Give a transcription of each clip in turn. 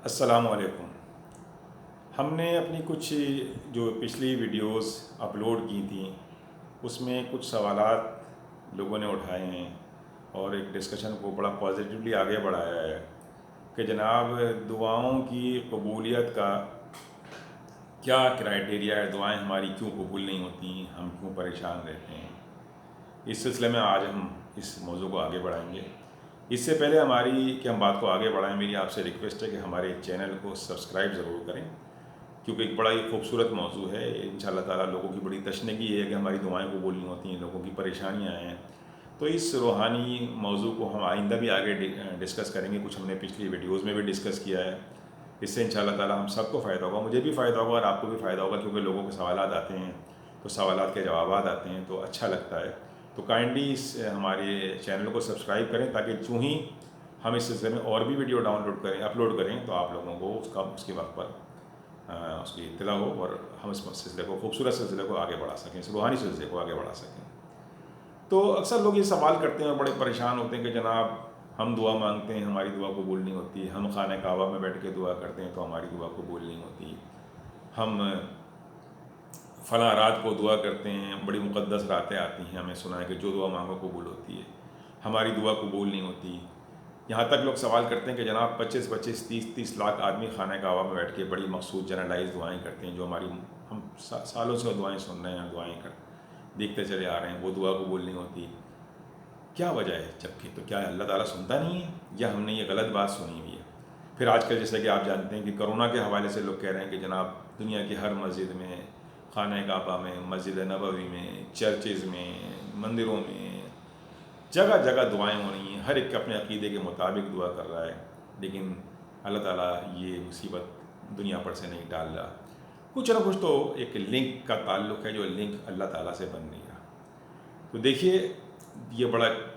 السلام علیکم۔ ہم نے اپنی کچھ جو پچھلی ویڈیوز اپلوڈ کی تھیں اس میں کچھ سوالات لوگوں نے اٹھائے ہیں اور ایک ڈسکشن کو بڑا پازیٹیولی آگے بڑھایا ہے کہ جناب دعاؤں کی قبولیت کا کیا کرائٹیریا ہے، دعائیں ہماری کیوں قبول نہیں ہوتی، ہم کیوں پریشان رہتے ہیں۔ اس سلسلے میں آج ہم اس موضوع کو آگے بڑھائیں گے۔ اس سے پہلے ہم بات کو آگے بڑھائیں، میری آپ سے ریکویسٹ ہے کہ ہمارے چینل کو سبسکرائب ضرور کریں، کیونکہ ایک بڑا ہی خوبصورت موضوع ہے۔ انشاءاللہ تعالیٰ لوگوں کی بڑی تشنگی ہے کہ ہماری دعائیں قبول نہیں ہوتی ہیں، لوگوں کی پریشانیاں ہیں۔ تو اس روحانی موضوع کو ہم آئندہ بھی آگے ڈسکس کریں گے، کچھ ہم نے پچھلی ویڈیوز میں بھی ڈسکس کیا ہے۔ اس سے انشاءاللہ تعالیٰ ہم سب کو فائدہ ہوگا، مجھے بھی فائدہ ہوگا اور آپ کو بھی فائدہ ہوگا، کیونکہ لوگوں کے سوالات آتے ہیں تو سوالات کے جوابات آتے ہیں تو اچھا لگتا ہے۔ تو کائنڈلی اس ہمارے چینل کو سبسکرائب کریں تاکہ چوں ہی ہم اس سلسلے میں اور بھی ویڈیو اپلوڈ کریں تو آپ لوگوں کو اس کے وقت پر اس کی اطلاع ہو اور ہم اس سلسلے کو، خوبصورت سلسلے کو آگے بڑھا سکیں، اس روحانی سلسلے کو آگے بڑھا سکیں۔ تو اکثر لوگ یہ سوال کرتے ہیں اور بڑے پریشان ہوتے ہیں کہ جناب ہم دعا مانگتے ہیں، ہماری دعا قبول نہیں ہوتی، ہم خانہ کعبہ میں بیٹھ کے دعا کرتے ہیں تو ہماری دعا قبول نہیں ہوتی، ہم فلاں رات کو دعا کرتے ہیں، بڑی مقدس راتیں آتی ہیں، ہمیں سنا ہے کہ جو دعا مانگو قبول ہوتی ہے، ہماری دعا قبول نہیں ہوتی۔ یہاں تک لوگ سوال کرتے ہیں کہ جناب 25 30 لاکھ آدمی خانہ کعبہ میں بیٹھ کے بڑی مخصوص جنرلائز دعائیں کرتے ہیں، جو ہم سالوں سے دعائیں سن رہے ہیں، دعائیں دیکھتے چلے آ رہے ہیں، وہ دعا قبول نہیں ہوتی۔ کیا وجہ ہے؟ جبکہ تو کیا اللہ تعالیٰ سنتا نہیں ہے یا ہم نے یہ غلط بات سنی ہوئی ہے؟ پھر آج کل جیسے کہ آپ جانتے ہیں کہ کرونا کے حوالے سے لوگ کہہ رہے ہیں کہ جناب دنیا کی ہر مسجد میں، خانہ کعبہ میں، مسجد نبوی میں، چرچز میں، مندروں میں، جگہ جگہ دعائیں ہو رہی ہیں، ہر ایک اپنے عقیدے کے مطابق دعا کر رہا ہے، لیکن اللہ تعالیٰ یہ مصیبت دنیا پر سے نہیں ڈال رہا۔ کچھ نہ کچھ تو ایک لنک کا تعلق ہے، جو لنک اللہ تعالیٰ سے بن نہیں رہا۔ تو دیکھیے یہ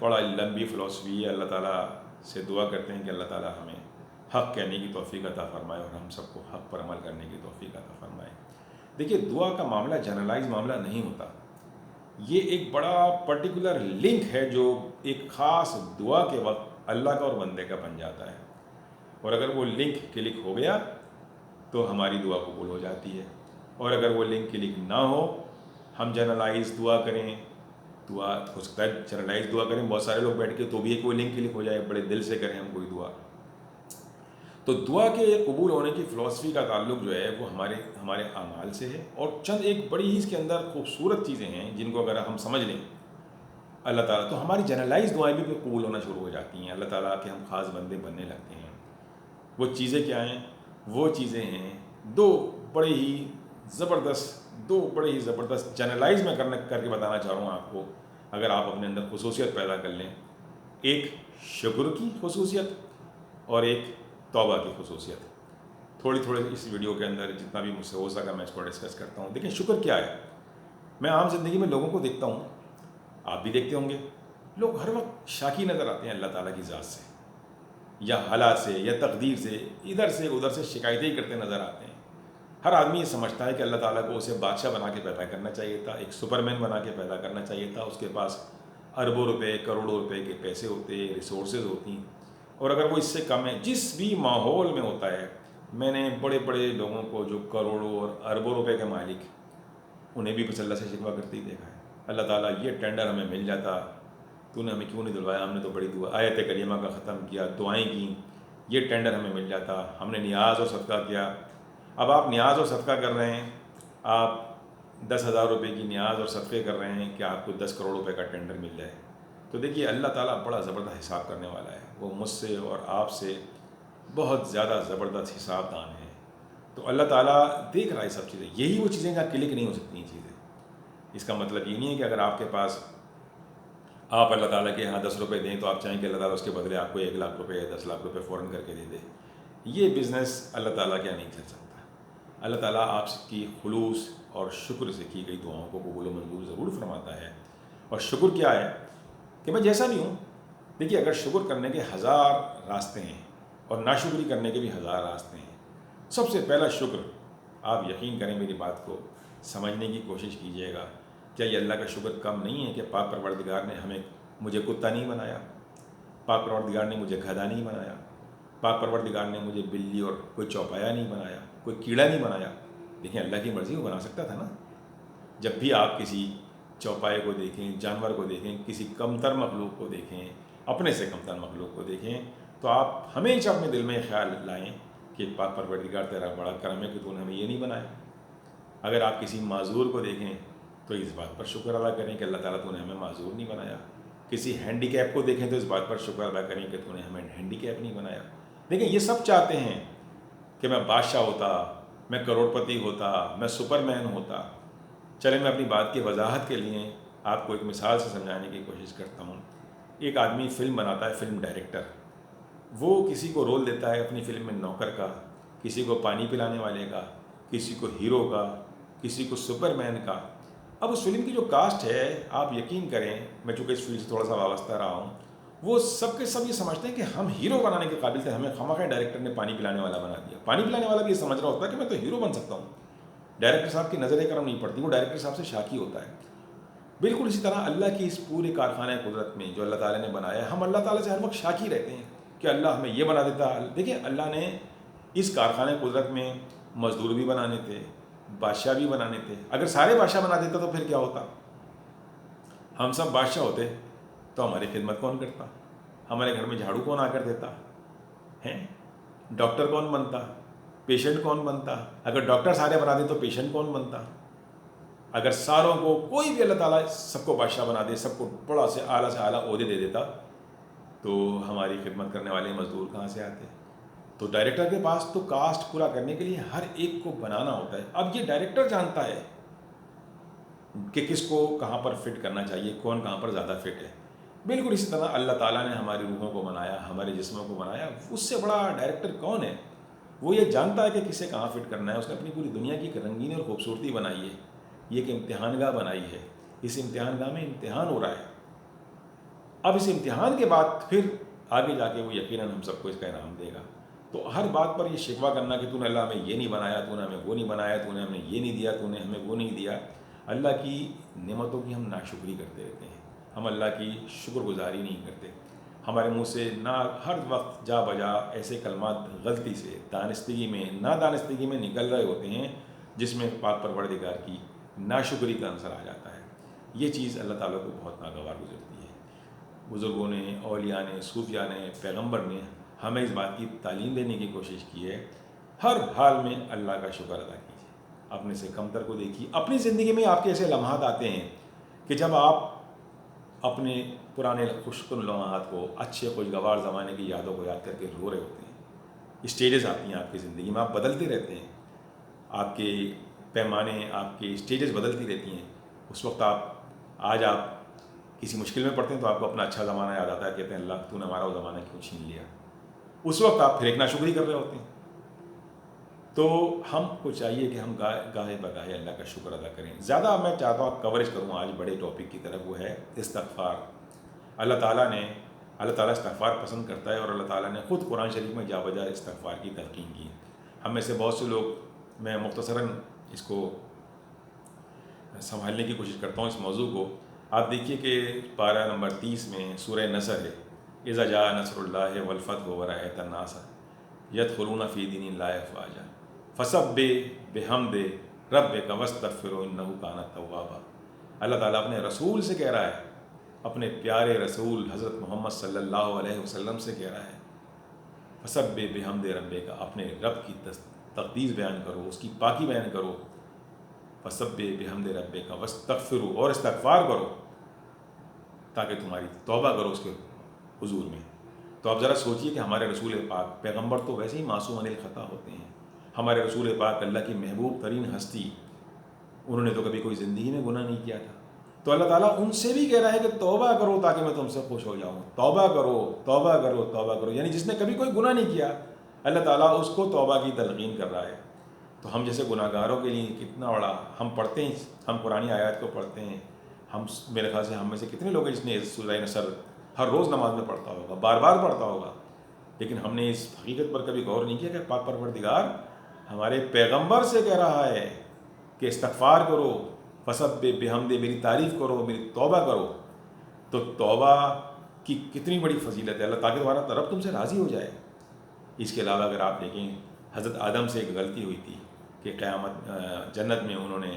بڑا لمبی فلسفی ہے۔ اللہ تعالیٰ سے دعا کرتے ہیں کہ اللہ تعالیٰ ہمیں حق کہنے کی توفیق عطا فرمائے اور ہم سب کو حق پر عمل کرنے کی توفیق عطا فرمائے۔ دیکھیے دعا کا معاملہ جنرلائز معاملہ نہیں ہوتا، یہ ایک بڑا پرٹیکولر لنک ہے جو ایک خاص دعا کے وقت اللہ کا اور بندے کا بن جاتا ہے، اور اگر وہ لنک کلک ہو گیا تو ہماری دعا قبول ہو جاتی ہے، اور اگر وہ لنک کلک نہ ہو، ہم جنرلائز دعا کریں، دعا ہو سکتا ہے جنرلائز دعا کریں بہت سارے لوگ بیٹھ کے تو بھی کوئی لنک کلک ہو جائے، بڑے دل سے کریں ہم کوئی دعا، تو دعا کے قبول ہونے کی فلسفی کا تعلق جو ہے وہ ہمارے اعمال سے ہے، اور چند ایک بڑی ہی اس کے اندر خوبصورت چیزیں ہیں جن کو اگر ہم سمجھ لیں اللہ تعالیٰ، تو ہماری جنرلائز دعائیں بھی قبول ہونا شروع ہو جاتی ہیں، اللہ تعالیٰ کے ہم خاص بندے بننے لگتے ہیں۔ وہ چیزیں کیا ہیں؟ وہ چیزیں ہیں دو بڑے ہی زبردست جنرلائز میں کر کے بتانا چاہ رہا ہوں آپ کو، اگر آپ اپنے اندر خصوصیت پیدا کر لیں، ایک شکر کی خصوصیت اور ایک توبہ کی خصوصیت۔ تھوڑی اس ویڈیو کے اندر جتنا بھی مجھ سے ہو سکا میں اس کو ڈسکس کرتا ہوں۔ دیکھیں شکر کیا ہے، میں عام زندگی میں لوگوں کو دیکھتا ہوں، آپ بھی دیکھتے ہوں گے، لوگ ہر وقت شاکی نظر آتے ہیں اللہ تعالیٰ کی ذات سے یا حالات سے یا تقدیر سے، ادھر سے ادھر سے شکایتیں ہی کرتے نظر آتے ہیں۔ ہر آدمی یہ سمجھتا ہے کہ اللہ تعالیٰ کو اسے بادشاہ بنا کے پیدا کرنا چاہیے تھا، ایک سپرمین بنا کے پیدا کرنا چاہیے تھا، اس کے پاس اربوں روپے کروڑوں روپے کے پیسے ہوتے، ریسورسز ہوتی، اور اگر وہ اس سے کم ہے، جس بھی ماحول میں ہوتا ہے، میں نے بڑے بڑے لوگوں کو جو کروڑوں اور اربوں روپے کے مالک، انہیں بھی بس اللہ سے شکوہ کرتے ہی دیکھا ہے، اللہ تعالیٰ یہ ٹینڈر ہمیں مل جاتا، تو نے ہمیں کیوں نہیں دلوایا، ہم نے تو بڑی دعا آیت کریمہ کا ختم کیا، دعائیں کیں، یہ ٹینڈر ہمیں مل جاتا، ہم نے نیاز اور صدقہ کیا۔ اب آپ نیاز اور صدقہ کر رہے ہیں، آپ 10,000 روپے کی نیاز اور صدقے کر رہے ہیں کہ آپ کو 10 کروڑ روپے کا ٹینڈر مل جائے۔ تو دیکھیے اللہ تعالیٰ بڑا زبردست حساب کرنے والا ہے، وہ مجھ سے اور آپ سے بہت زیادہ زبردست حساب دان ہے۔ تو اللہ تعالیٰ دیکھ رہا ہے سب چیزیں، یہی وہ چیزیں جہاں کلک نہیں ہو سکتی ہیں چیزیں۔ اس کا مطلب یہ نہیں ہے کہ اگر آپ کے پاس آپ اللہ تعالیٰ کے یہاں 10 روپے دیں تو آپ چاہیں کہ اللہ تعالیٰ اس کے بدلے آپ کو 1 لاکھ روپے یا 10 لاکھ روپے فوراً کر کے دے دے۔ یہ بزنس اللہ تعالیٰ کیا نہیں چل سکتا۔ اللہ تعالیٰ آپ کی خلوص اور شکر سے کی گئی دعاؤں کو قبول و منظور ضرور فرماتا ہے۔ اور شکر کیا ہے کہ میں جیسا بھی ہوں، دیکھیے اگر شکر کرنے کے 1000 راستے ہیں اور ناشکری کرنے کے بھی 1000 راستے ہیں، سب سے پہلا شکر، آپ یقین کریں میری بات کو سمجھنے کی کوشش کیجئے گا، کیا یہ اللہ کا شکر کم نہیں ہے کہ پاک پروردگار نے مجھے کتا نہیں بنایا، پاک پروردگار نے مجھے گدھا نہیں بنایا، پاک پروردگار نے مجھے بلی اور کوئی چوپایا نہیں بنایا، کوئی کیڑا نہیں بنایا. دیکھیں اللہ کی مرضی وہ بنا سکتا تھا نا. جب بھی آپ کسی چوپائے کو دیکھیں، جانور کو دیکھیں، کسی کمتر مخلوق کو دیکھیں، اپنے سے کمتر مخلوق کو دیکھیں، تو آپ ہمیشہ اپنے دل میں خیال لائیں کہ پاک پروردگار تیرا بڑا کرم ہے کہ تو نے ہمیں یہ نہیں بنایا. اگر آپ کسی معذور کو دیکھیں تو اس بات پر شکر ادا کریں کہ اللہ تعالیٰ تو نے ہمیں معذور نہیں بنایا. کسی ہینڈی کیپ کو دیکھیں تو اس بات پر شکر ادا کریں کہ تو نے ہمیں ہینڈی کیپ نہیں بنایا. دیکھیں یہ سب چاہتے ہیں کہ میں بادشاہ ہوتا، میں کروڑ پتی ہوتا، میں سپر مین ہوتا. چلیں میں اپنی بات کی وضاحت کے لیے آپ کو ایک مثال سے سمجھانے کی کوشش کرتا ہوں. ایک آدمی فلم بناتا ہے، فلم ڈائریکٹر، وہ کسی کو رول دیتا ہے اپنی فلم میں نوکر کا، کسی کو پانی پلانے والے کا، کسی کو ہیرو کا، کسی کو سپر مین کا. اب اس فلم کی جو کاسٹ ہے، آپ یقین کریں، میں چونکہ اس فلم سے تھوڑا سا وابستہ رہا ہوں، وہ سب کے سب یہ سمجھتے ہیں کہ ہم ہیرو بنانے کے قابل تھے، ہمیں خواہ ڈائریکٹر نے پانی پلانے والا بنا دیا. پانی پلانے والا بھی یہ سمجھ رہا ہوتا ہے کہ میں تو ہیرو بن سکتا ہوں. ڈائریکٹر صاحب کی نظر کرم نہیں پڑتی، وہ ڈائریکٹر صاحب سے شاکی ہوتا ہے. بالکل اسی طرح اللہ کی اس پورے کارخانہ قدرت میں جو اللہ تعالیٰ نے بنایا ہے، ہم اللہ تعالیٰ سے ہر وقت شاکی رہتے ہیں کہ اللہ ہمیں یہ بنا دیتا. دیکھیں اللہ نے اس کارخانہ قدرت میں مزدور بھی بنانے تھے، بادشاہ بھی بنانے تھے. اگر سارے بادشاہ بنا دیتا تو پھر کیا ہوتا؟ ہم سب بادشاہ ہوتے تو ہماری خدمت کون کرتا؟ ہمارے گھر میں جھاڑو کون آ کر دیتا ہے؟ ڈاکٹر کون بنتا؟ پیشنٹ کون بنتا؟ اگر ڈاکٹر سارے بنا دیں تو پیشنٹ کون بنتا؟ اگر ساروں کو کوئی بھی اللہ تعالیٰ سب کو بادشاہ بنا دے، سب کو بڑا سے اعلیٰ عہدے دے دیتا، تو ہماری خدمت کرنے والے مزدور کہاں سے آتے؟ تو ڈائریکٹر کے پاس تو کاسٹ پورا کرنے کے لیے ہر ایک کو بنانا ہوتا ہے. اب یہ ڈائریکٹر جانتا ہے کہ کس کو کہاں پر فٹ کرنا چاہیے، کون کہاں پر زیادہ فٹ ہے. بالکل اسی طرح اللہ تعالیٰ نے ہماری روحوں کو بنایا، ہمارے جسموں کو بنایا. اس سے بڑا ڈائریکٹر کون ہے؟ وہ یہ جانتا ہے کہ کسے کہاں فٹ کرنا ہے. اس نے اپنی پوری دنیا کی ایک رنگینی اور خوبصورتی بنائی ہے، یہ ایک امتحان گاہ بنائی ہے. اس امتحان گاہ میں امتحان ہو رہا ہے. اب اس امتحان کے بعد پھر آگے جا کے وہ یقیناً ہم سب کو اس کا انعام دے گا. تو ہر بات پر یہ شکوہ کرنا کہ تو نے اللہ ہمیں یہ نہیں بنایا، تو نے ہمیں وہ نہیں بنایا، تو نے ہمیں یہ نہیں دیا، تو نے ہمیں وہ نہیں دیا. اللہ کی نعمتوں کی ہم ناشکری کرتے رہتے ہیں، ہم اللہ کی شکر گزاری نہیں کرتے. ہمارے منہ سے نہ ہر وقت جا بجا ایسے کلمات غلطی سے دانستگی میں نادانستگی میں نکل رہے ہوتے ہیں جس میں پاک پروردگار کی ناشکری کا عنصر آ جاتا ہے. یہ چیز اللہ تعالیٰ کو بہت ناگوار گزرتی ہے. بزرگوں نے، اولیاء نے، صوفیاء نے، پیغمبر نے ہمیں اس بات کی تعلیم دینے کی کوشش کی ہے، ہر حال میں اللہ کا شکر ادا کیجیے. اپنے سے کمتر کو دیکھیے. اپنی زندگی میں آپ کے ایسے لمحات آتے ہیں کہ جب آپ اپنے پرانے خوشکن لمحات کو، اچھے خوشگوار زمانے کی یادوں کو یاد کر کے رو رہے ہوتے ہیں. اسٹیجز آتی ہیں آپ کی زندگی میں، آپ بدلتے رہتے ہیں، آپ کے پیمانے، آپ کے اسٹیجز بدلتی رہتی ہیں. اس وقت آج آپ کسی مشکل میں پڑتے ہیں تو آپ کو اپنا اچھا زمانہ یاد آتا ہے، کہتے ہیں اللہ تو نے ہمارا وہ زمانہ کیوں چھین لیا. اس وقت آپ پھر ایک ناشکری کر رہے ہوتے ہیں. تو ہم کو چاہیے کہ ہم گاہے بگاہے اللہ کا شکر ادا کریں. زیادہ میں چاہتا ہوں کوریج کروں آج بڑے ٹاپک کی طرف، وہ ہے استغفار. اللہ تعالیٰ استغفار پسند کرتا ہے، اور اللہ تعالیٰ نے خود قرآن شریف میں جا بجا استغفار کی تلقین کی. ہم میں سے بہت سے لوگ، میں مختصراً اس کو سنبھالنے کی کوشش کرتا ہوں اس موضوع کو. آپ دیکھیے کہ پارہ نمبر 30 میں سورہ نصر ہے، اذا جاء نصر اللہ والفتح ورأیت الناس یدخلون فی دین اللہ افواجا فسبح بحمد ربک واستغفرہ انہ کان توابا. اللہ تعالیٰ اپنے رسول سے کہہ رہا ہے، اپنے پیارے رسول حضرت محمد صلی اللہ علیہ وسلم سے کہہ رہا ہے، فسبح بحمد ربک، اپنے رب کی تقدیس بیان کرو، اس کی پاکی بیان کرو. فسبح بحمد ربک واستغفرہ، اور استغفار کرو تاکہ تمہاری توبہ کرو اس کے حضور میں. تو آپ ذرا سوچئے کہ ہمارے رسول پاک، پیغمبر تو ویسے ہی معصوم عن الخطا ہوتے ہیں، ہمارے رسول پاک اللہ کی محبوب ترین ہستی، انہوں نے تو کبھی کوئی زندگی میں گناہ نہیں کیا تھا. تو اللہ تعالیٰ ان سے بھی کہہ رہا ہے کہ توبہ کرو تاکہ میں تم سے خوش ہو جاؤں. توبہ کرو، توبہ کرو، توبہ کرو. یعنی جس نے کبھی کوئی گناہ نہیں کیا، اللہ تعالیٰ اس کو توبہ کی تلقین کر رہا ہے. تو ہم جیسے گناہ گاروں کے لیے کتنا بڑا، ہم پڑھتے ہیں، ہم قرآن آیات کو پڑھتے ہیں. ہم میرے خیال سے ہم میں سے کتنے لوگ ہیں جس نے سورہ نصر ہر روز نماز میں پڑھتا ہوگا، بار بار پڑھتا ہوگا، لیکن ہم نے اس حقیقت پر کبھی غور نہیں کیا کہ پاک پروردگار ہمارے پیغمبر سے کہہ رہا ہے کہ استغفار کرو، فسبح بحمد، میری تعریف کرو، میری توبہ کرو. تو توبہ کی کتنی بڑی فضیلت ہے اللہ، تاکہ تمہارا رب تم سے راضی ہو جائے. اس کے علاوہ اگر آپ دیکھیں حضرت آدم سے ایک غلطی ہوئی تھی کہ قیامت جنت میں انہوں نے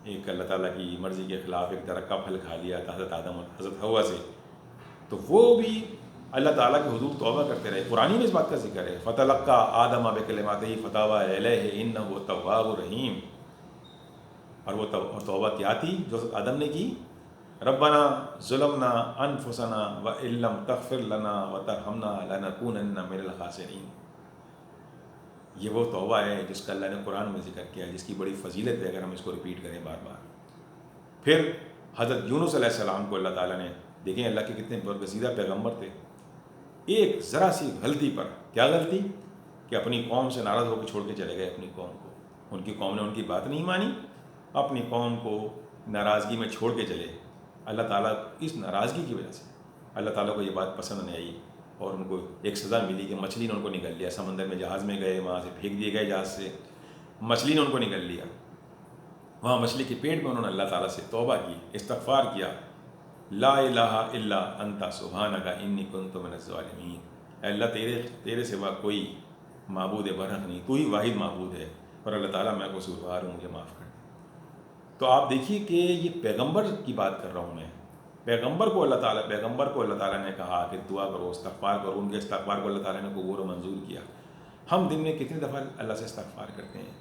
ایک اللہ تعالیٰ کی مرضی کے خلاف ایک درخت کا پھل کھا لیا تھا حضرت آدم اور حضرت حوا سے، تو وہ بھی اللہ تعالیٰ کے حضور توبہ کرتے رہے. قرآن میں اس بات کا ذکر ہے، فتلقى آدم بکلماتہ فتاب علیہ انہ تواب رحیم. اور وہ توبہ کیا تھی جو حضرت آدم نے کی؟ ربنا ظلمنا انفسنا وان لم تغفر لنا وترحمنا لنکونن من الخاسرین. یہ وہ توبہ ہے جس کا اللہ نے قرآن میں ذکر کیا ہے، جس کی بڑی فضیلت ہے اگر ہم اس کو ریپیٹ کریں بار بار. پھر حضرت یونس علیہ السلام کو اللہ تعالیٰ نے، دیکھیں اللہ کے کتنے برگزیدہ پیغمبر تھے، ایک ذرا سی غلطی پر، کیا غلطی کہ اپنی قوم سے ناراض ہو کے چھوڑ کے چلے گئے اپنی قوم کو. ان کی قوم نے ان کی بات نہیں مانی، اپنی قوم کو ناراضگی میں چھوڑ کے چلے. اللہ تعالیٰ اس ناراضگی کی وجہ سے اللہ تعالیٰ کو یہ بات پسند نہیں آئی اور ان کو ایک سزا ملی کہ مچھلی نے ان کو نگل لیا. سمندر میں جہاز میں گئے، وہاں سے پھینک دیے گئے جہاز سے، مچھلی نے ان کو نگل لیا. وہاں مچھلی کے پیٹ میں انہوں نے اللہ تعالیٰ سے توبہ کی، استغفار کیا، لا الہ الا انت سبحانک انی کنت من الظالمین. اے اللہ تیرے سوا کوئی معبود برحق نہیں، تو ہی واحد معبود ہے، اور اللہ تعالیٰ میں قصوروار ہوں، مجھے معاف کر. تو آپ دیکھیے کہ یہ پیغمبر کی بات کر رہا ہوں میں، پیغمبر کو اللہ تعالیٰ نے کہا کہ دعا کرو، استغفار کرو. ان کے استغفار کو اللہ تعالیٰ نے قبول و منظور کیا. ہم دن میں کتنی دفعہ اللہ سے استغفار کرتے ہیں؟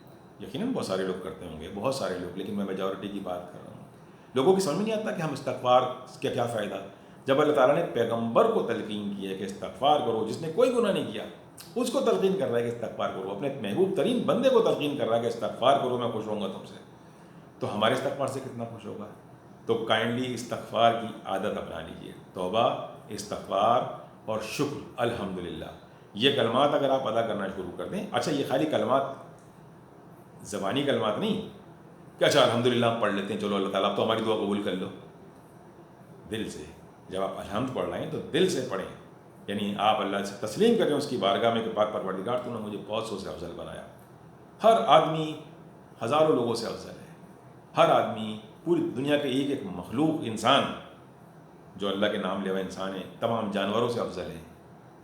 یقیناً بہت سارے لوگ کرتے ہوں گے، بہت سارے لوگ، لیکن میں میجورٹی کی بات کر رہا ہوں. لوگوں کی سمجھ میں نہیں آتا کہ ہم استغفار کا کیا فائدہ. جب اللہ تعالیٰ نے پیغمبر کو تلقین کی ہے کہ استغفار کرو، جس نے کوئی گناہ نہیں کیا اس کو تلقین کر رہا ہے کہ استغفار کرو، اپنے محبوب ترین بندے کو تلقین کر رہا ہے کہ استغفار کرو، میں خوش ہوں گا تم سے، تو ہمارے استغفار سے کتنا خوش ہوگا. تو کائنڈلی استغفار کی عادت اپنا لیجیے. توبہ، استغفار اور شکر، الحمدللہ، یہ کلمات اگر آپ ادا کرنا شروع کر دیں. اچھا، یہ خالی کلمات، زبانی کلمات نہیں کہ اچھا الحمدللہ ہم پڑھ لیتے ہیں، چلو اللہ تعالیٰ اب تو ہماری دعا قبول کر لو. دل سے جب آپ الحمد پڑھ رہے ہیں تو دل سے پڑھیں، یعنی آپ اللہ سے تسلیم کریں اس کی بارگاہ میں کہ پاک پروردگار تو نے مجھے بہت سو سے افضل بنایا. ہر آدمی ہزاروں لوگوں سے افضل ہے، ہر آدمی پوری دنیا کے ایک ایک مخلوق انسان جو اللہ کے نام لیوا انسان ہے تمام جانوروں سے افضل ہے.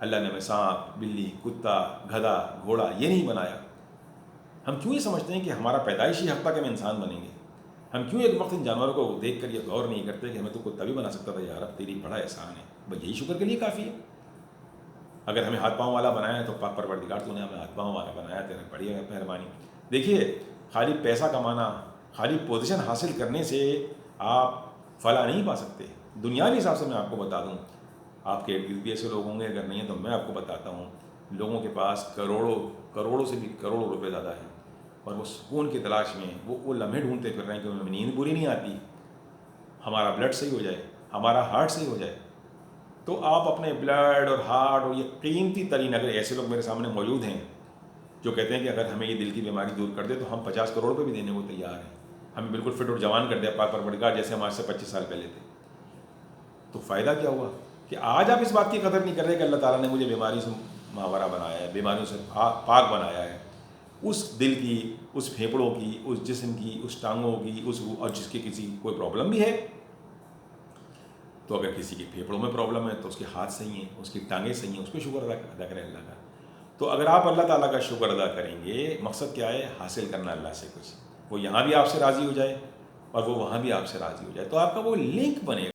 اللہ نے ہمیں سانپ، بلی، کتا، گدھا، گھوڑا یہ نہیں بنایا. ہم کیوں یہ سمجھتے ہیں کہ ہمارا پیدائشی حق تھا کہ ہم انسان بنیں گے؟ ہم کیوں ایک وقت ان جانوروں کو دیکھ کر یہ غور نہیں کرتے کہ ہمیں تو کتا بھی بنا سکتا تھا؟ یار اب تیری بڑا احسان ہے، بس یہی شکر کے لیے کافی ہے. اگر ہمیں ہاتھ پاؤں والا بنایا ہے تو پاک پروردگار تو نے ہمیں ہاتھ پاؤں والا بنایا، تیرا بڑی مہربانی. دیکھیے، خالی پیسہ کمانا، خالی پوزیشن حاصل کرنے سے آپ فلاح نہیں پا سکتے. دنیاوی حساب سے میں آپ کو بتا دوں، آپ کے ارد گرد ایسے لوگ ہوں گے، اگر نہیں ہیں تو میں آپ کو بتاتا ہوں، لوگوں کے پاس کروڑوں سے بھی کروڑوں روپے زیادہ ہیں، اور وہ سکون کی تلاش میں وہ لمحے ڈھونڈتے پھر رہے ہیں کہ انہیں نیند پوری نہیں آتی، ہمارا بلڈ صحیح ہو جائے، ہمارا ہارٹ صحیح ہو جائے. تو آپ اپنے بلڈ اور ہارٹ اور یہ قیمتی ترین، اگر ایسے لوگ میرے سامنے موجود ہیں جو کہتے ہیں کہ اگر ہمیں یہ دل کی بیماری دور کر دے تو ہم 50 کروڑ روپے بھی دینے کو تیار ہیں، ہمیں بالکل فٹ اور جوان کر دے پاک پروردگار جیسے ہم آج سے 25 سال پہلے تھے. تو فائدہ کیا ہوا کہ آج آپ اس بات کی قدر نہیں کر رہے کہ اللہ تعالیٰ نے مجھے بیماری سے ماورا بنایا ہے، بیماریوں سے پاک بنایا ہے. اس دل کی، اس پھیپھڑوں کی، اس جسم کی، اس ٹانگوں کی، اس اور جس کی کسی کوئی پرابلم بھی ہے، تو اگر کسی کے پھیپھڑوں میں پرابلم ہے تو اس کے ہاتھ صحیح ہیں، اس کی ٹانگیں صحیح ہیں، اس پہ شکر ادا کریں اللہ کا. تو اگر آپ اللہ تعالیٰ کا شکر ادا کریں گے، مقصد کیا ہے؟ حاصل کرنا اللہ سے کچھ، وہ یہاں بھی آپ سے راضی ہو جائے اور وہ وہاں بھی آپ سے راضی ہو جائے، تو آپ کا وہ لنک بنے گا.